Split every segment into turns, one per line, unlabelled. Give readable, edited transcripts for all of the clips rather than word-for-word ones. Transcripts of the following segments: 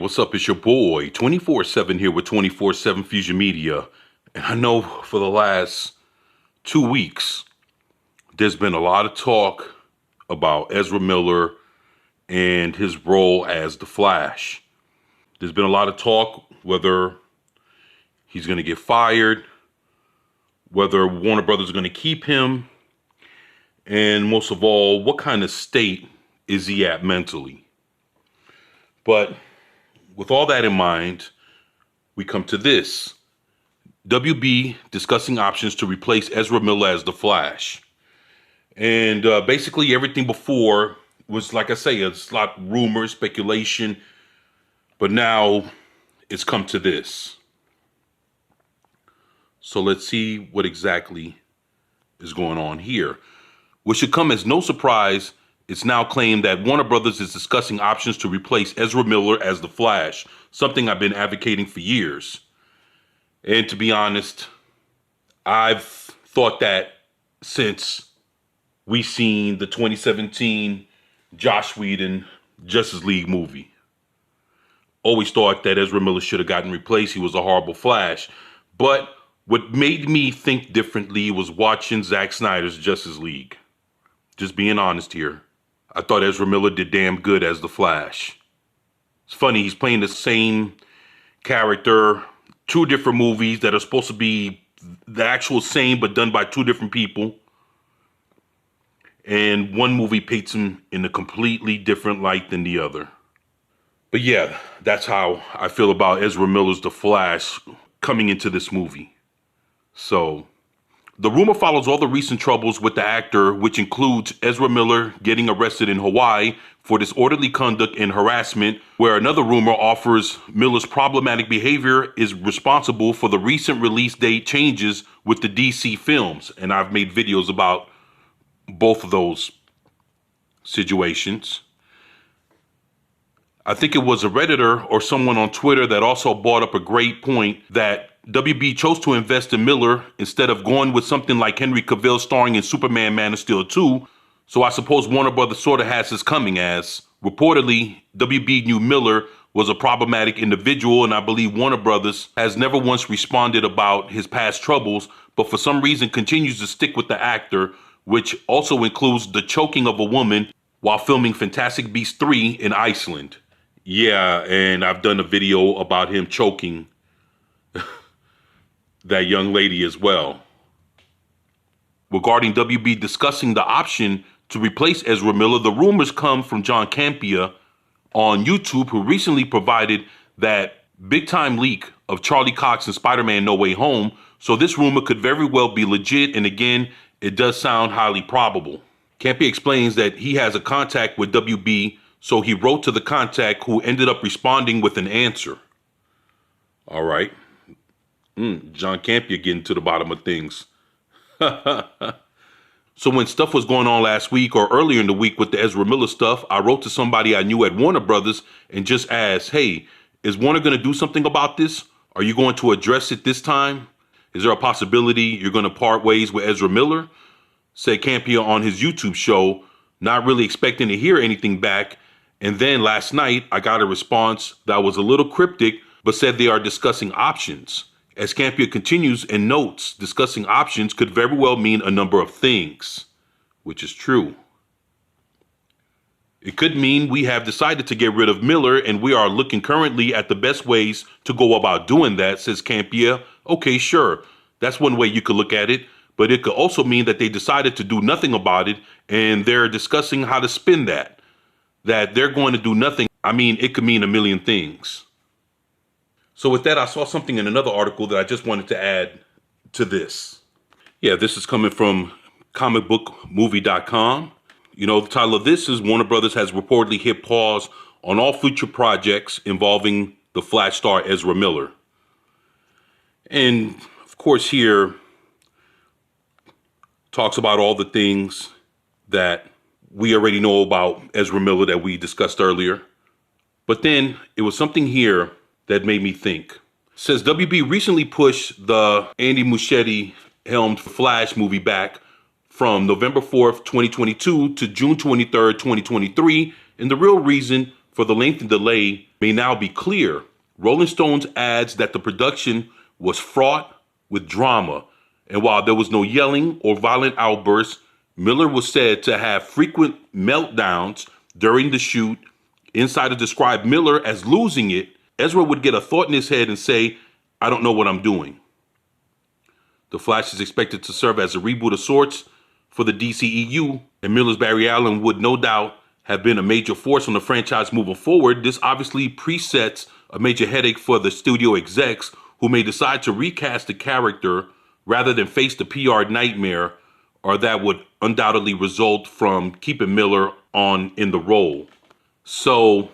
what's up? It's your boy, 24/7 here with 24/7 Fusion Media. And I know for the last 2 weeks, there's been a lot of talk about Ezra Miller and his role as the Flash. There's been a lot of talk whether he's going to get fired, whether Warner Brothers is going to keep him, and most of all, what kind of state is he at mentally? But with all that in mind, we come to this. WB discussing options to replace Ezra Miller as the Flash. And basically everything before was, like I say, it's a lot of rumors, speculation, but now it's come to this. So let's see what exactly is going on here. Which should come as no surprise, it's now claimed that Warner Brothers is discussing options to replace Ezra Miller as the Flash, something I've been advocating for years. And to be honest, I've thought that since we seen the 2017 Joss Whedon Justice League movie. Always thought that Ezra Miller should have gotten replaced. He was a horrible Flash. But what made me think differently was watching Zack Snyder's Justice League. Just being honest here. I thought Ezra Miller did damn good as the Flash. It's funny, he's playing the same character, 2 different movies that are supposed to be the actual same but done by 2 different people. And one movie paints him in a completely different light than the other. But yeah, that's how I feel about Ezra Miller's The Flash coming into this movie. So, the rumor follows all the recent troubles with the actor, which includes Ezra Miller getting arrested in Hawaii for disorderly conduct and harassment, where another rumor offers Miller's problematic behavior is responsible for the recent release date changes with the DC films. And I've made videos about both of those situations. I think it was a Redditor or someone on Twitter that also brought up a great point that WB chose to invest in Miller instead of going with something like Henry Cavill starring in Superman Man of Steel 2. So I suppose Warner Brothers sort of has this coming, as reportedly WB knew Miller was a problematic individual, and I believe Warner Brothers has never once responded about his past troubles, but for some reason continues to stick with the actor, which also includes the choking of a woman while filming Fantastic Beasts 3 in Iceland. Yeah, and I've done a video about him choking that young lady as well. Regarding WB discussing the option to replace Ezra Miller, the rumors come from John Campea on YouTube, who recently provided that big-time leak of Charlie Cox in Spider-Man No Way Home, so this rumor could very well be legit, and again, it does sound highly probable. Campea explains that he has a contact with WB, so he wrote to the contact who ended up responding with an answer. All right. John Campea getting to the bottom of things. So when stuff was going on last week or earlier in the week with the Ezra Miller stuff, I wrote to somebody I knew at Warner Brothers and just asked, hey, is Warner going to do something about this? Are you going to address it this time? Is there a possibility you're going to part ways with Ezra Miller? Said Campea on his YouTube show, not really expecting to hear anything back. And then last night, I got a response that was a little cryptic, but said they are discussing options. As Campea continues and notes, discussing options could very well mean a number of things, which is true. It could mean we have decided to get rid of Miller and we are looking currently at the best ways to go about doing that, says Campea. Okay, sure. That's one way you could look at it, but it could also mean that they decided to do nothing about it and they're discussing how to spin that they're going to do nothing. I mean, it could mean a million things. So with that, I saw something in another article that I just wanted to add to this. Yeah, this is coming from comicbookmovie.com. You know, the title of this is Warner Brothers has reportedly hit pause on all future projects involving the Flash star Ezra Miller. And of course here talks about all the things that we already know about Ezra Miller that we discussed earlier. But then it was something here that made me think. It says WB recently pushed the Andy Muschietti helmed Flash movie back from November 4th, 2022 to June 23rd, 2023. And the real reason for the lengthy delay may now be clear. Rolling Stones adds that the production was fraught with drama, and while there was no yelling or violent outbursts, Miller was said to have frequent meltdowns during the shoot. Insiders described Miller as losing it. Ezra would get a thought in his head and say, "I don't know what I'm doing." The Flash is expected to serve as a reboot of sorts for the DCEU, and Miller's Barry Allen would no doubt have been a major force on the franchise moving forward. This obviously presets a major headache for the studio execs, who may decide to recast the character rather than face the PR nightmare, or that would undoubtedly result from keeping Miller on in the role. So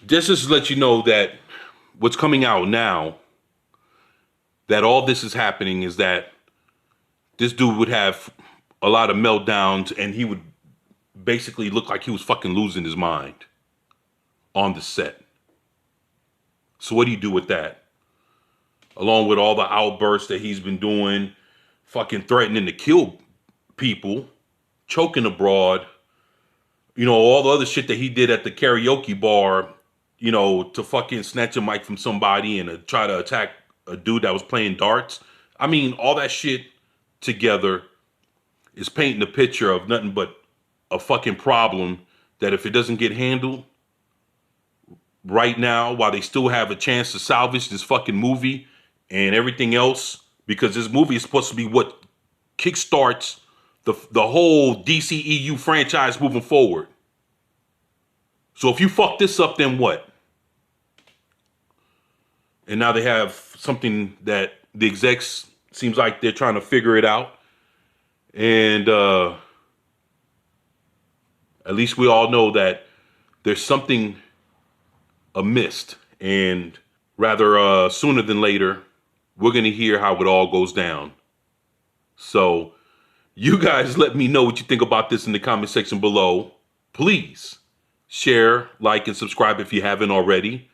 this is to let you know that what's coming out now, that all this is happening, is that this dude would have a lot of meltdowns and he would basically look like he was fucking losing his mind on the set. So what do you do with that? Along with all the outbursts that he's been doing, fucking threatening to kill people, choking abroad, all the other shit that he did at the karaoke bar, to fucking snatch a mic from somebody and try to attack a dude that was playing darts. I mean, all that shit together is painting a picture of nothing but a fucking problem that if it doesn't get handled right now, while they still have a chance to salvage this fucking movie and everything else, because this movie is supposed to be what kickstarts the whole DCEU franchise moving forward. So if you fuck this up, then what? And now they have something that the execs seems like they're trying to figure it out. And at least we all know that there's something amiss. And rather sooner than later, we're going to hear how it all goes down. So you guys let me know what you think about this in the comment section below. Please share, like, and subscribe if you haven't already.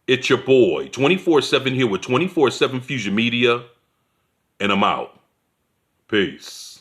It's your boy, 24/7 here with 24/7 Fusion Media, and I'm out. Peace.